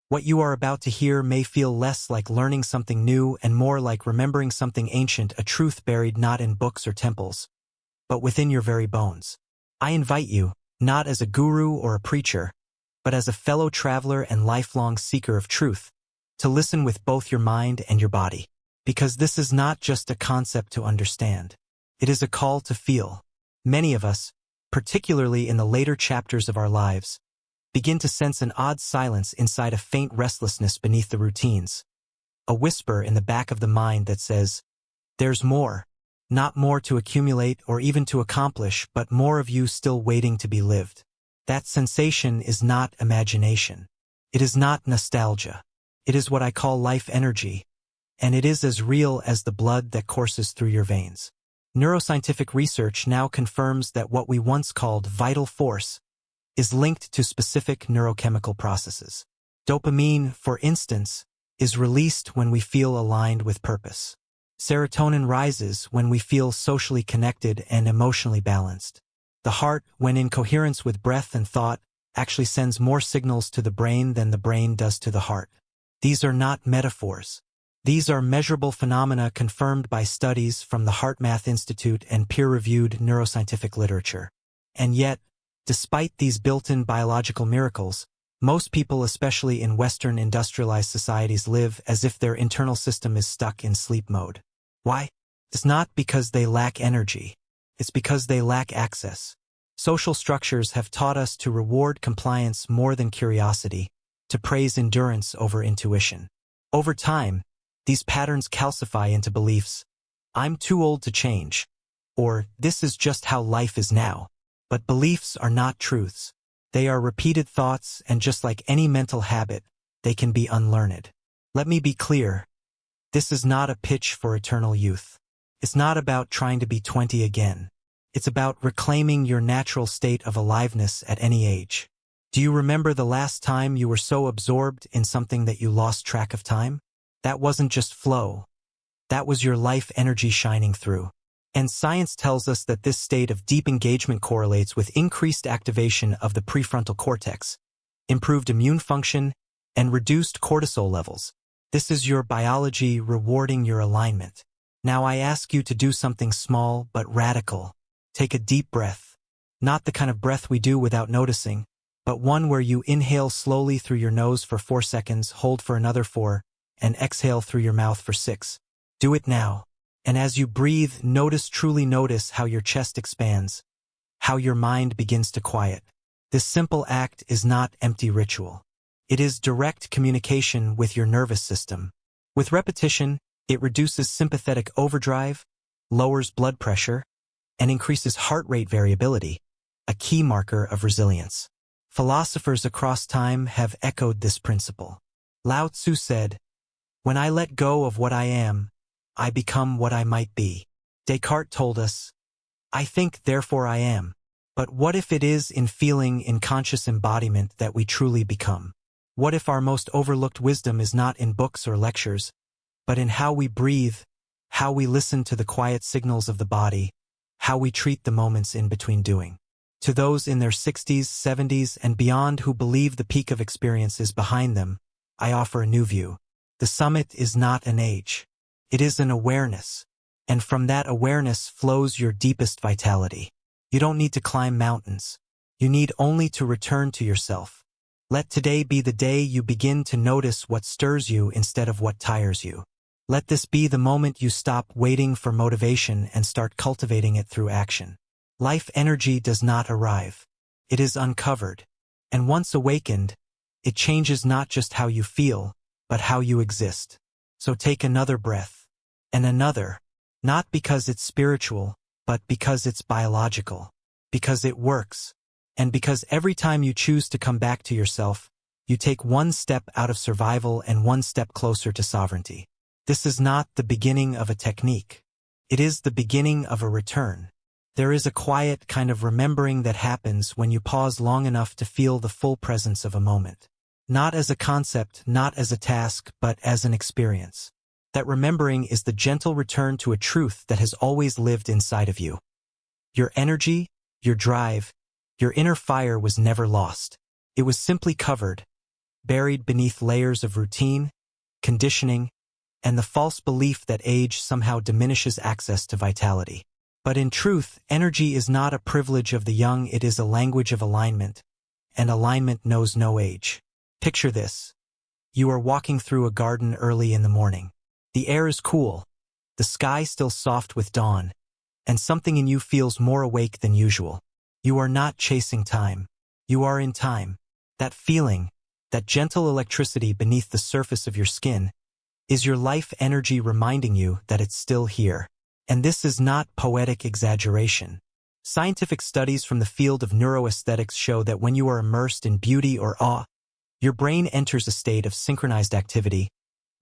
What you are about to hear may feel less like learning something new and more like remembering something ancient, a truth buried not in books or temples, but within your very bones. I invite you, not as a guru or a preacher, but as a fellow traveler and lifelong seeker of truth, to listen with both your mind and your body. Because this is not just a concept to understand. It is a call to feel. Many of us, particularly in the later chapters of our lives, begin to sense an odd silence inside, a faint restlessness beneath the routines, a whisper in the back of the mind that says, there's more, not more to accumulate or even to accomplish, but more of you still waiting to be lived. That sensation is not imagination. It is not nostalgia. It is what I call life energy, and it is as real as the blood that courses through your veins. Neuroscientific research now confirms that what we once called vital force is linked to specific neurochemical processes. Dopamine, for instance, is released when we feel aligned with purpose. Serotonin rises when we feel socially connected and emotionally balanced. The heart, when in coherence with breath and thought, actually sends more signals to the brain than the brain does to the heart. These are not metaphors. These are measurable phenomena confirmed by studies from the HeartMath Institute and peer-reviewed neuroscientific literature. And yet, despite these built-in biological miracles, most people, especially in Western industrialized societies, live as if their internal system is stuck in sleep mode. Why? It's not because they lack energy. It's because they lack access. Social structures have taught us to reward compliance more than curiosity, to praise endurance over intuition. Over time, these patterns calcify into beliefs. I'm too old to change. Or, this is just how life is now. But beliefs are not truths. They are repeated thoughts, and just like any mental habit, they can be unlearned. Let me be clear. This is not a pitch for eternal youth. It's not about trying to be 20 again. It's about reclaiming your natural state of aliveness at any age. Do you remember the last time you were so absorbed in something that you lost track of time? That wasn't just flow. That was your life energy shining through. And science tells us that this state of deep engagement correlates with increased activation of the prefrontal cortex, improved immune function, and reduced cortisol levels. This is your biology rewarding your alignment. Now I ask you to do something small but radical. Take a deep breath. Not the kind of breath we do without noticing, but one where you inhale slowly through your nose for 4 seconds, hold for another 4, and exhale through your mouth for 6. Do it now. And as you breathe, truly notice how your chest expands, how your mind begins to quiet. This simple act is not empty ritual. It is direct communication with your nervous system. With repetition, it reduces sympathetic overdrive, lowers blood pressure, and increases heart rate variability, a key marker of resilience. Philosophers across time have echoed this principle. Lao Tzu said, "When I let go of what I am, I become what I might be." Descartes told us, "I think, therefore I am." But what if it is in feeling, in conscious embodiment, that we truly become? What if our most overlooked wisdom is not in books or lectures, but in how we breathe, how we listen to the quiet signals of the body, how we treat the moments in between doing? To those in their 60s, 70s, and beyond who believe the peak of experience is behind them, I offer a new view. The summit is not an age. It is an awareness, and from that awareness flows your deepest vitality. You don't need to climb mountains. You need only to return to yourself. Let today be the day you begin to notice what stirs you instead of what tires you. Let this be the moment you stop waiting for motivation and start cultivating it through action. Life energy does not arrive. It is uncovered. And once awakened, it changes not just how you feel, but how you exist. So take another breath. And another. Not because it's spiritual, but because it's biological. Because it works. And because every time you choose to come back to yourself, you take one step out of survival and one step closer to sovereignty. This is not the beginning of a technique. It is the beginning of a return. There is a quiet kind of remembering that happens when you pause long enough to feel the full presence of a moment. Not as a concept, not as a task, but as an experience. That remembering is the gentle return to a truth that has always lived inside of you. Your energy, your drive, your inner fire was never lost. It was simply covered, buried beneath layers of routine, conditioning, and the false belief that age somehow diminishes access to vitality. But in truth, energy is not a privilege of the young, it is a language of alignment, and alignment knows no age. Picture this. You are walking through a garden early in the morning. The air is cool, the sky still soft with dawn, and something in you feels more awake than usual. You are not chasing time. You are in time. That feeling, that gentle electricity beneath the surface of your skin, is your life energy reminding you that it's still here. And this is not poetic exaggeration. Scientific studies from the field of neuroaesthetics show that when you are immersed in beauty or awe, your brain enters a state of synchronized activity,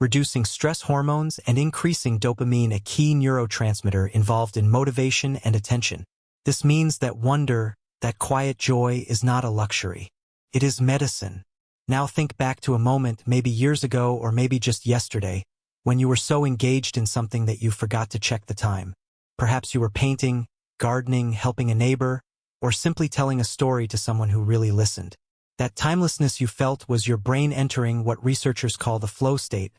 reducing stress hormones and increasing dopamine, a key neurotransmitter involved in motivation and attention. This means that wonder, that quiet joy, is not a luxury. It is medicine. Now think back to a moment, maybe years ago or maybe just yesterday, when you were so engaged in something that you forgot to check the time. Perhaps you were painting, gardening, helping a neighbor, or simply telling a story to someone who really listened. That timelessness you felt was your brain entering what researchers call the flow state,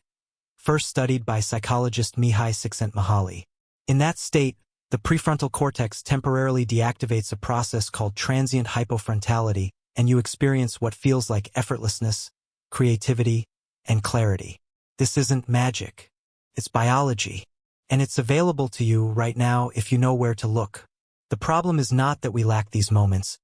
first studied by psychologist Mihai Csikszentmihalyi. In that state, the prefrontal cortex temporarily deactivates a process called transient hypofrontality, and you experience what feels like effortlessness, creativity, and clarity. This isn't magic. It's biology. And it's available to you right now if you know where to look. The problem is not that we lack these moments,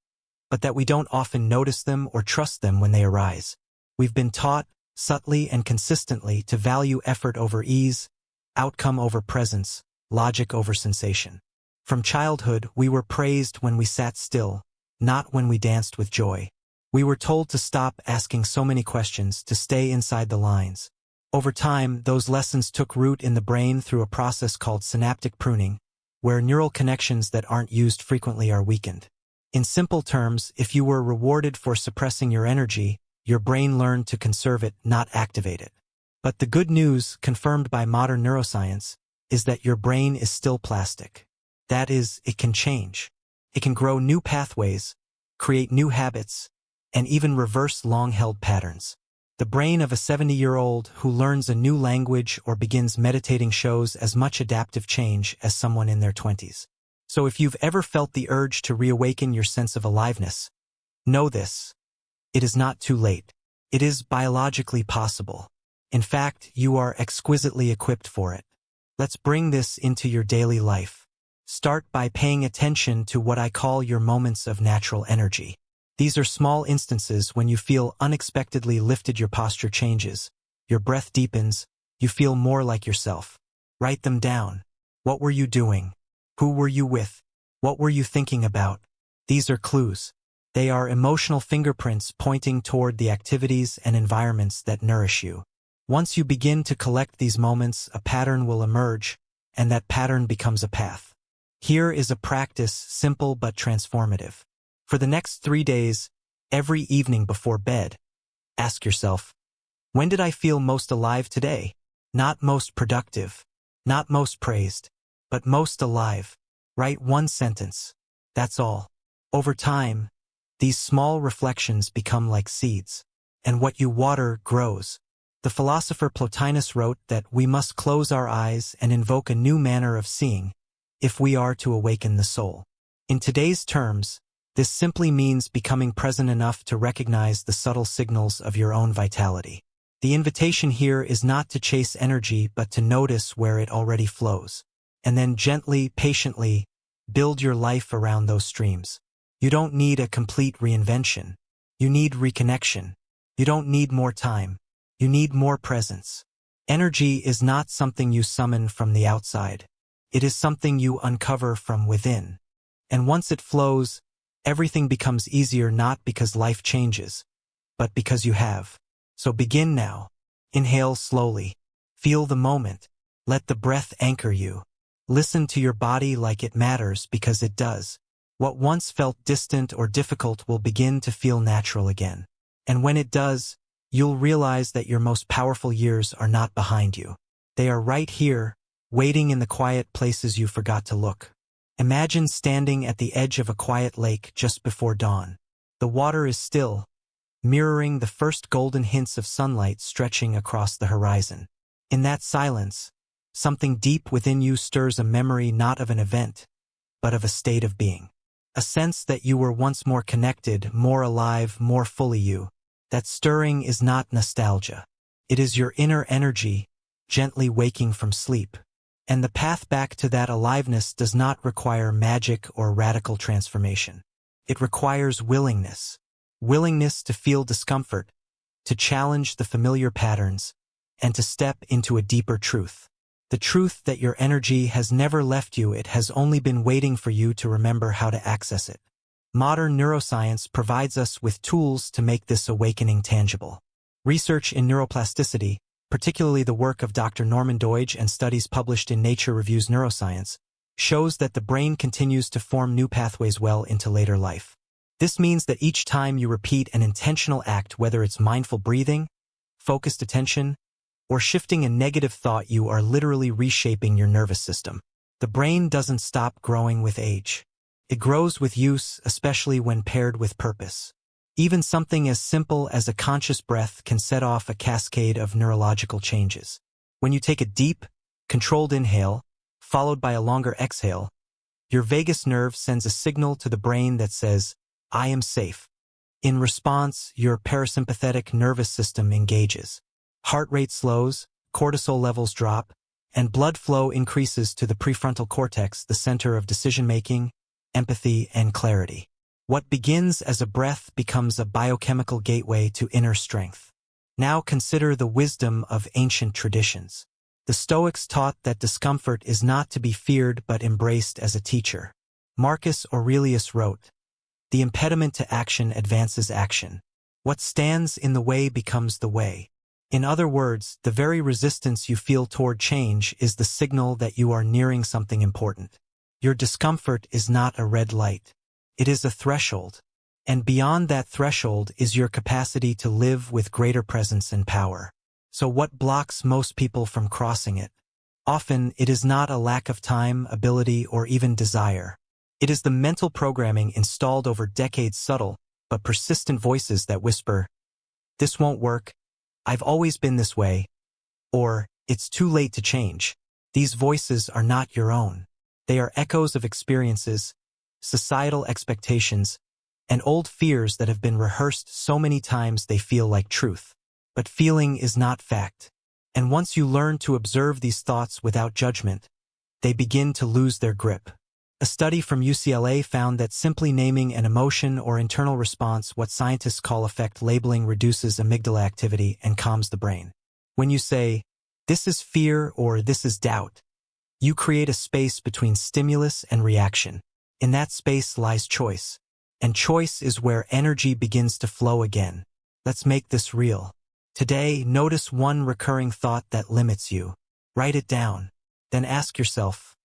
but that we don't often notice them or trust them when they arise. We've been taught, subtly and consistently, to value effort over ease, outcome over presence, logic over sensation. From childhood, we were praised when we sat still, not when we danced with joy. We were told to stop asking so many questions, to stay inside the lines. Over time, those lessons took root in the brain through a process called synaptic pruning, where neural connections that aren't used frequently are weakened. In simple terms, if you were rewarded for suppressing your energy, your brain learned to conserve it, not activate it. But the good news, confirmed by modern neuroscience, is that your brain is still plastic. That is, it can change. It can grow new pathways, create new habits, and even reverse long-held patterns. The brain of a 70-year-old who learns a new language or begins meditating shows as much adaptive change as someone in their 20s. So if you've ever felt the urge to reawaken your sense of aliveness, know this. It is not too late. It is biologically possible. In fact, you are exquisitely equipped for it. Let's bring this into your daily life. Start by paying attention to what I call your moments of natural energy. These are small instances when you feel unexpectedly lifted, your posture changes, your breath deepens, you feel more like yourself. Write them down. What were you doing? Who were you with? What were you thinking about? These are clues. They are emotional fingerprints pointing toward the activities and environments that nourish you. Once you begin to collect these moments, a pattern will emerge, and that pattern becomes a path. Here is a practice, simple but transformative. For the next 3 days, every evening before bed, ask yourself, when did I feel most alive today? Not most productive, not most praised, but most alive. Write one sentence. That's all. Over time, these small reflections become like seeds, and what you water grows. The philosopher Plotinus wrote that we must close our eyes and invoke a new manner of seeing if we are to awaken the soul. In today's terms, this simply means becoming present enough to recognize the subtle signals of your own vitality. The invitation here is not to chase energy but to notice where it already flows, and then gently, patiently, build your life around those streams. You don't need a complete reinvention. You need reconnection. You don't need more time. You need more presence. Energy is not something you summon from the outside. It is something you uncover from within. And once it flows, everything becomes easier, not because life changes, but because you have. So begin now. Inhale slowly. Feel the moment. Let the breath anchor you. Listen to your body like it matters, because it does. What once felt distant or difficult will begin to feel natural again. And when it does, you'll realize that your most powerful years are not behind you. They are right here, waiting in the quiet places you forgot to look. Imagine standing at the edge of a quiet lake just before dawn. The water is still, mirroring the first golden hints of sunlight stretching across the horizon. In that silence, something deep within you stirs a memory not of an event, but of a state of being. A sense that you were once more connected, more alive, more fully you. That stirring is not nostalgia. It is your inner energy, gently waking from sleep. And the path back to that aliveness does not require magic or radical transformation. It requires willingness. Willingness to feel discomfort, to challenge the familiar patterns, and to step into a deeper truth. The truth that your energy has never left you, it has only been waiting for you to remember how to access it. Modern neuroscience provides us with tools to make this awakening tangible. Research in neuroplasticity, particularly the work of Dr. Norman Doidge and studies published in Nature Reviews Neuroscience, shows that the brain continues to form new pathways well into later life. This means that each time you repeat an intentional act, whether it's mindful breathing, focused attention, or shifting a negative thought, you are literally reshaping your nervous system. The brain doesn't stop growing with age. It grows with use, especially when paired with purpose. Even something as simple as a conscious breath can set off a cascade of neurological changes. When you take a deep, controlled inhale, followed by a longer exhale, your vagus nerve sends a signal to the brain that says, "I am safe." In response, your parasympathetic nervous system engages. Heart rate slows, cortisol levels drop, and blood flow increases to the prefrontal cortex, the center of decision-making, empathy, and clarity. What begins as a breath becomes a biochemical gateway to inner strength. Now consider the wisdom of ancient traditions. The Stoics taught that discomfort is not to be feared but embraced as a teacher. Marcus Aurelius wrote, "The impediment to action advances action. What stands in the way becomes the way." In other words, the very resistance you feel toward change is the signal that you are nearing something important. Your discomfort is not a red light. It is a threshold. And beyond that threshold is your capacity to live with greater presence and power. So what blocks most people from crossing it? Often, it is not a lack of time, ability, or even desire. It is the mental programming installed over decades, subtle but persistent voices that whisper, "This won't work," "I've always been this way," or "It's too late to change." These voices are not your own. They are echoes of experiences, societal expectations, and old fears that have been rehearsed so many times they feel like truth. But feeling is not fact. And once you learn to observe these thoughts without judgment, they begin to lose their grip. A study from UCLA found that simply naming an emotion or internal response, what scientists call affect labeling, reduces amygdala activity and calms the brain. When you say, "This is fear" or "This is doubt," you create a space between stimulus and reaction. In that space lies choice. And choice is where energy begins to flow again. Let's make this real. Today, notice one recurring thought that limits you. Write it down. Then ask yourself,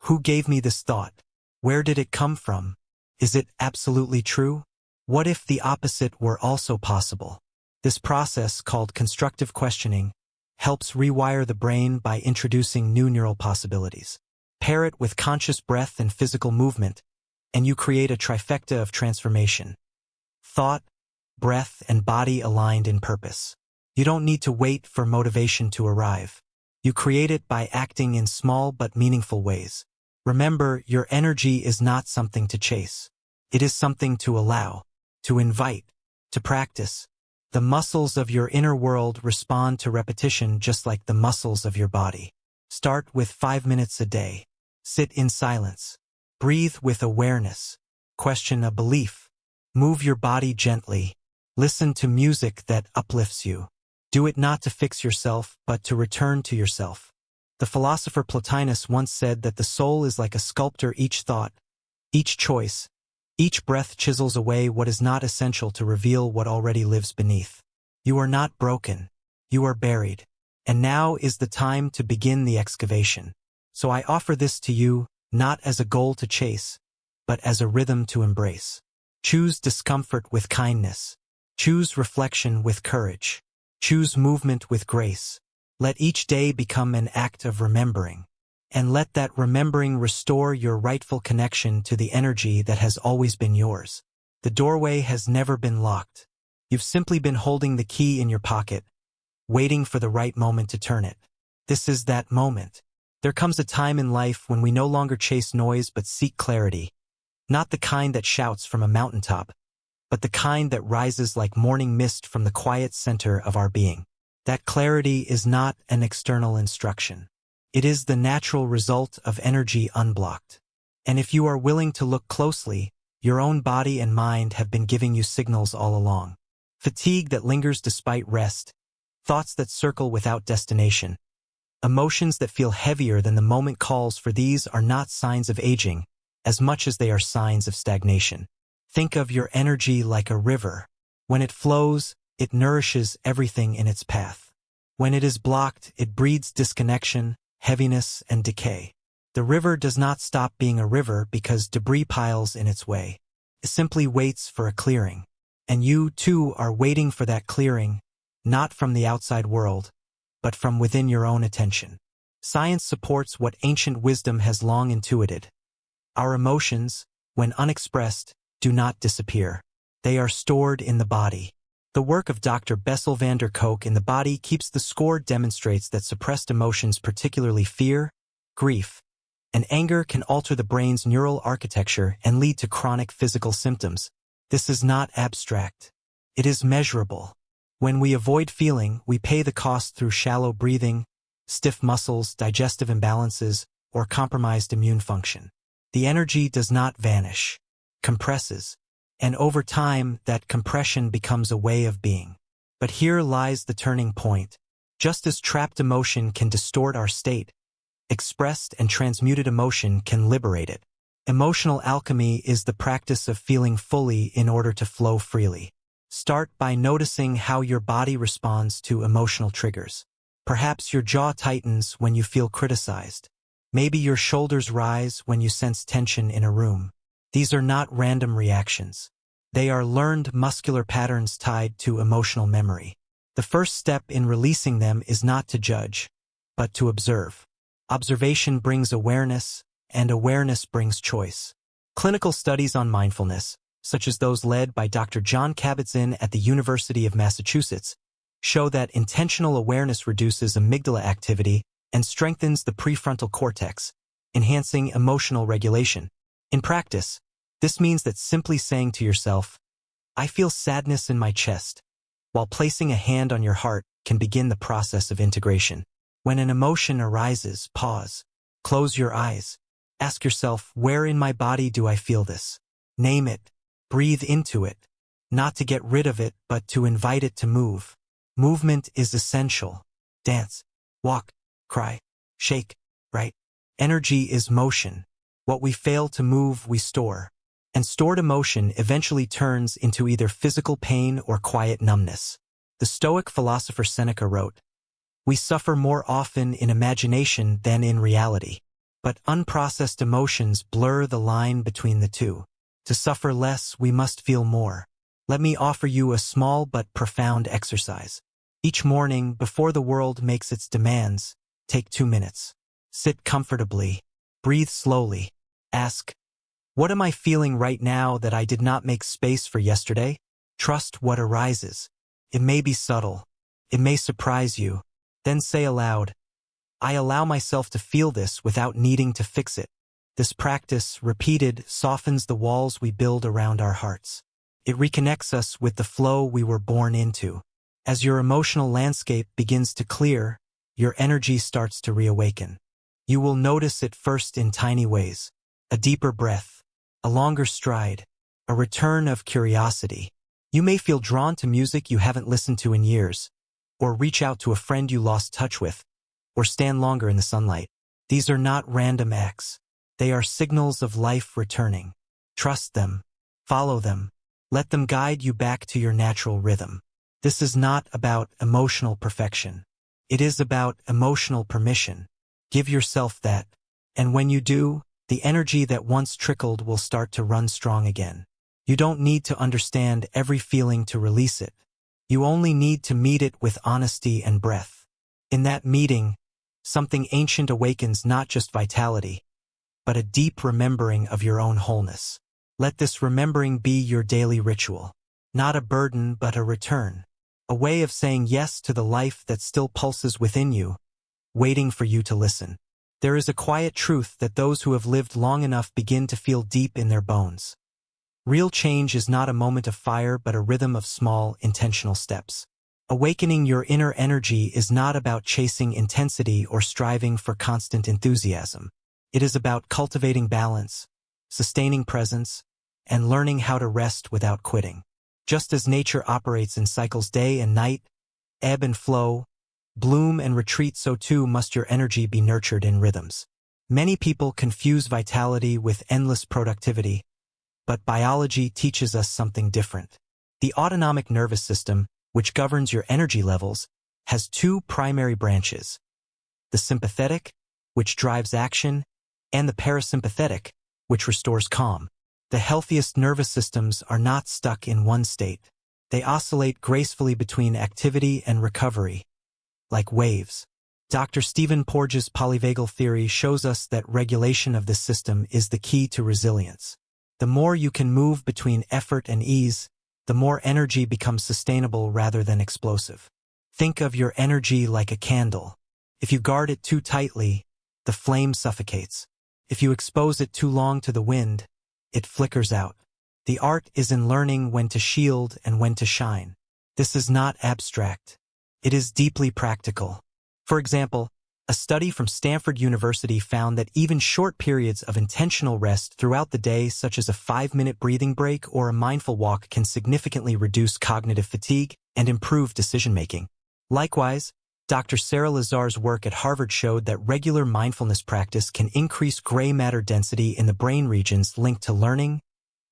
who gave me this thought? Where did it come from? Is it absolutely true? What if the opposite were also possible? This process, called constructive questioning, helps rewire the brain by introducing new neural possibilities. Pair it with conscious breath and physical movement, and you create a trifecta of transformation. Thought, breath, and body aligned in purpose. You don't need to wait for motivation to arrive. You create it by acting in small but meaningful ways. Remember, your energy is not something to chase. It is something to allow, to invite, to practice. The muscles of your inner world respond to repetition just like the muscles of your body. Start with 5 minutes a day. Sit in silence. Breathe with awareness. Question a belief. Move your body gently. Listen to music that uplifts you. Do it not to fix yourself, but to return to yourself. The philosopher Plotinus once said that the soul is like a sculptor. Each thought, each choice, each breath chisels away what is not essential to reveal what already lives beneath. You are not broken. You are buried. And now is the time to begin the excavation. So I offer this to you, not as a goal to chase, but as a rhythm to embrace. Choose discomfort with kindness. Choose reflection with courage. Choose movement with grace. Let each day become an act of remembering. And let that remembering restore your rightful connection to the energy that has always been yours. The doorway has never been locked. You've simply been holding the key in your pocket, waiting for the right moment to turn it. This is that moment. There comes a time in life when we no longer chase noise but seek clarity, not the kind that shouts from a mountaintop, but the kind that rises like morning mist from the quiet center of our being. That clarity is not an external instruction. It is the natural result of energy unblocked. And if you are willing to look closely, your own body and mind have been giving you signals all along. Fatigue that lingers despite rest, thoughts that circle without destination, emotions that feel heavier than the moment calls for, these are not signs of aging, as much as they are signs of stagnation. Think of your energy like a river. When it flows, it nourishes everything in its path. When it is blocked, it breeds disconnection, heaviness, and decay. The river does not stop being a river because debris piles in its way. It simply waits for a clearing. And you, too, are waiting for that clearing, not from the outside world, but from within your own attention. Science supports what ancient wisdom has long intuited. Our emotions, when unexpressed, do not disappear. They are stored in the body. The work of Dr. Bessel van der Kolk in The Body Keeps the Score demonstrates that suppressed emotions, particularly fear, grief, and anger, can alter the brain's neural architecture and lead to chronic physical symptoms. This is not abstract. It is measurable. When we avoid feeling, we pay the cost through shallow breathing, stiff muscles, digestive imbalances, or compromised immune function. The energy does not vanish, compresses, and over time, that compression becomes a way of being. But here lies the turning point. Just as trapped emotion can distort our state, expressed and transmuted emotion can liberate it. Emotional alchemy is the practice of feeling fully in order to flow freely. Start by noticing how your body responds to emotional triggers. Perhaps your jaw tightens when you feel criticized. Maybe your shoulders rise when you sense tension in a room. These are not random reactions. They are learned muscular patterns tied to emotional memory. The first step in releasing them is not to judge, but to observe. Observation brings awareness, and awareness brings choice. Clinical studies on mindfulness, such as those led by Dr. John Kabat-Zinn at the University of Massachusetts, show that intentional awareness reduces amygdala activity and strengthens the prefrontal cortex, enhancing emotional regulation. In practice, this means that simply saying to yourself, "I feel sadness in my chest," while placing a hand on your heart, can begin the process of integration. When an emotion arises, pause. Close your eyes. Ask yourself, where in my body do I feel this? Name it. Breathe into it. Not to get rid of it, but to invite it to move. Movement is essential. Dance, walk, cry, shake, right? Energy is motion. What we fail to move, we store. And stored emotion eventually turns into either physical pain or quiet numbness. The Stoic philosopher Seneca wrote, "We suffer more often in imagination than in reality." But unprocessed emotions blur the line between the two. To suffer less, we must feel more. Let me offer you a small but profound exercise. Each morning, before the world makes its demands, take 2 minutes. Sit comfortably. Breathe slowly. Ask, what am I feeling right now that I did not make space for yesterday? Trust what arises. It may be subtle. It may surprise you. Then say aloud, I allow myself to feel this without needing to fix it. This practice, repeated, softens the walls we build around our hearts. It reconnects us with the flow we were born into. As your emotional landscape begins to clear, your energy starts to reawaken. You will notice it first in tiny ways. A deeper breath, a longer stride, a return of curiosity. You may feel drawn to music you haven't listened to in years, or reach out to a friend you lost touch with, or stand longer in the sunlight. These are not random acts. They are signals of life returning. Trust them. Follow them. Let them guide you back to your natural rhythm. This is not about emotional perfection. It is about emotional permission. Give yourself that. And when you do, the energy that once trickled will start to run strong again. You don't need to understand every feeling to release it. You only need to meet it with honesty and breath. In that meeting, something ancient awakens, not just vitality, but a deep remembering of your own wholeness. Let this remembering be your daily ritual. not a burden but a return. A way of saying yes to the life that still pulses within you, waiting for you to listen. There is a quiet truth that those who have lived long enough begin to feel deep in their bones. Real change is not a moment of fire but a rhythm of small, intentional steps. Awakening your inner energy is not about chasing intensity or striving for constant enthusiasm. It is about cultivating balance, sustaining presence, and learning how to rest without quitting. Just as nature operates in cycles day and night, ebb and flow, bloom and retreat, so too must your energy be nurtured in rhythms. Many people confuse vitality with endless productivity, but biology teaches us something different. The autonomic nervous system, which governs your energy levels, has two primary branches: the sympathetic, which drives action, and the parasympathetic, which restores calm. The healthiest nervous systems are not stuck in one state. They oscillate gracefully between activity and recovery, like waves. Dr. Stephen Porges' polyvagal theory shows us that regulation of this system is the key to resilience. The more you can move between effort and ease, the more energy becomes sustainable rather than explosive. Think of your energy like a candle. If you guard it too tightly, the flame suffocates. If you expose it too long to the wind, it flickers out. The art is in learning when to shield and when to shine. This is not abstract. It is deeply practical. For example, a study from Stanford University found that even short periods of intentional rest throughout the day, such as a 5-minute breathing break or a mindful walk, can significantly reduce cognitive fatigue and improve decision-making. Likewise, Dr. Sarah Lazar's work at Harvard showed that regular mindfulness practice can increase gray matter density in the brain regions linked to learning,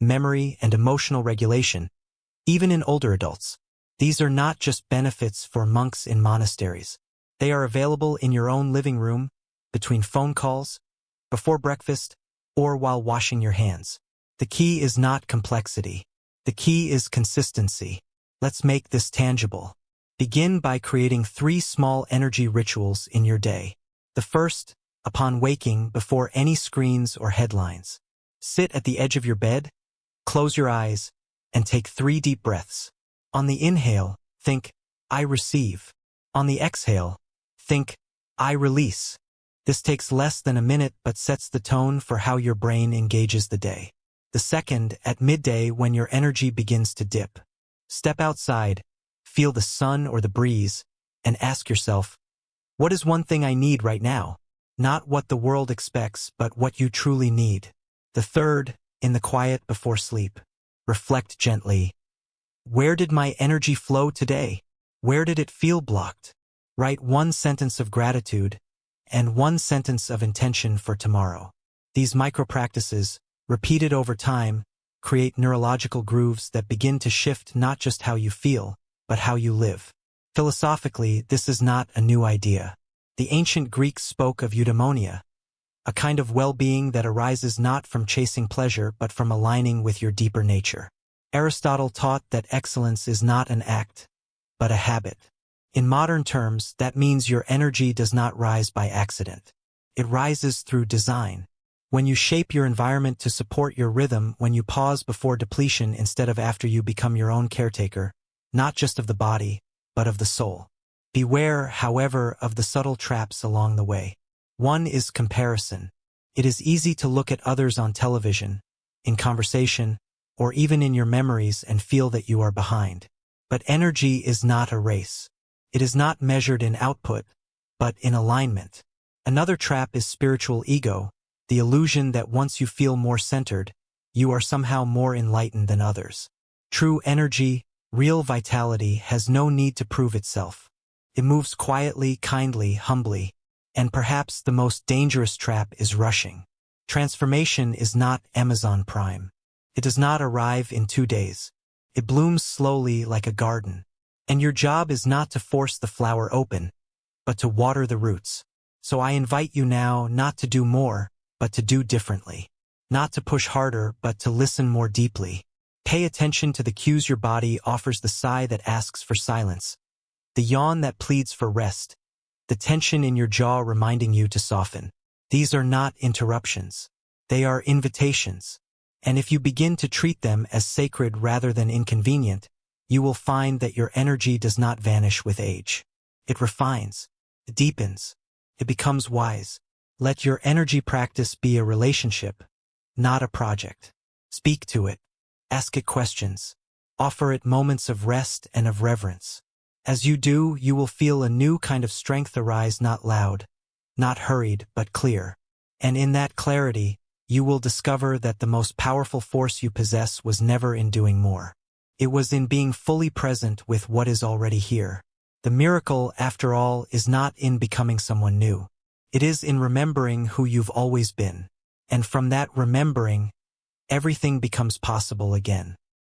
memory, and emotional regulation, even in older adults. These are not just benefits for monks in monasteries. They are available in your own living room, between phone calls, before breakfast, or while washing your hands. The key is not complexity. The key is consistency. Let's make this tangible. Begin by creating 3 small energy rituals in your day. The first, upon waking, before any screens or headlines. Sit at the edge of your bed, close your eyes, and take 3 deep breaths. On the inhale, think, I receive. On the exhale, think, I release. This takes less than a minute but sets the tone for how your brain engages the day. The second, at midday when your energy begins to dip. Step outside, feel the sun or the breeze, and ask yourself, what is one thing I need right now? Not what the world expects, but what you truly need. The third, in the quiet before sleep. Reflect gently. Where did my energy flow today? Where did it feel blocked? Write 1 sentence of gratitude and 1 sentence of intention for tomorrow. These micro-practices, repeated over time, create neurological grooves that begin to shift not just how you feel, but how you live. Philosophically, this is not a new idea. The ancient Greeks spoke of eudaimonia, a kind of well-being that arises not from chasing pleasure but from aligning with your deeper nature. Aristotle taught that excellence is not an act, but a habit. In modern terms, that means your energy does not rise by accident. It rises through design. When you shape your environment to support your rhythm, when you pause before depletion instead of after, you become your own caretaker, not just of the body, but of the soul. Beware, however, of the subtle traps along the way. One is comparison. It is easy to look at others on television, in conversation, or even in your memories and feel that you are behind. But energy is not a race. It is not measured in output, but in alignment. Another trap is spiritual ego, the illusion that once you feel more centered, you are somehow more enlightened than others. True energy, real vitality, has no need to prove itself. It moves quietly, kindly, humbly, and perhaps the most dangerous trap is rushing. Transformation is not Amazon Prime. It does not arrive in 2 days. It blooms slowly like a garden. And your job is not to force the flower open, but to water the roots. So I invite you now not to do more, but to do differently. Not to push harder, but to listen more deeply. Pay attention to the cues your body offers: the sigh that asks for silence, the yawn that pleads for rest, the tension in your jaw reminding you to soften. These are not interruptions. They are invitations. And if you begin to treat them as sacred rather than inconvenient, you will find that your energy does not vanish with age. It refines, it deepens, it becomes wise. Let your energy practice be a relationship, not a project. Speak to it, ask it questions, offer it moments of rest and of reverence. As you do, you will feel a new kind of strength arise, not loud, not hurried, but clear. And in that clarity, you will discover that the most powerful force you possess was never in doing more. It was in being fully present with what is already here. The miracle, after all, is not in becoming someone new. It is in remembering who you've always been. And from that remembering, everything becomes possible again.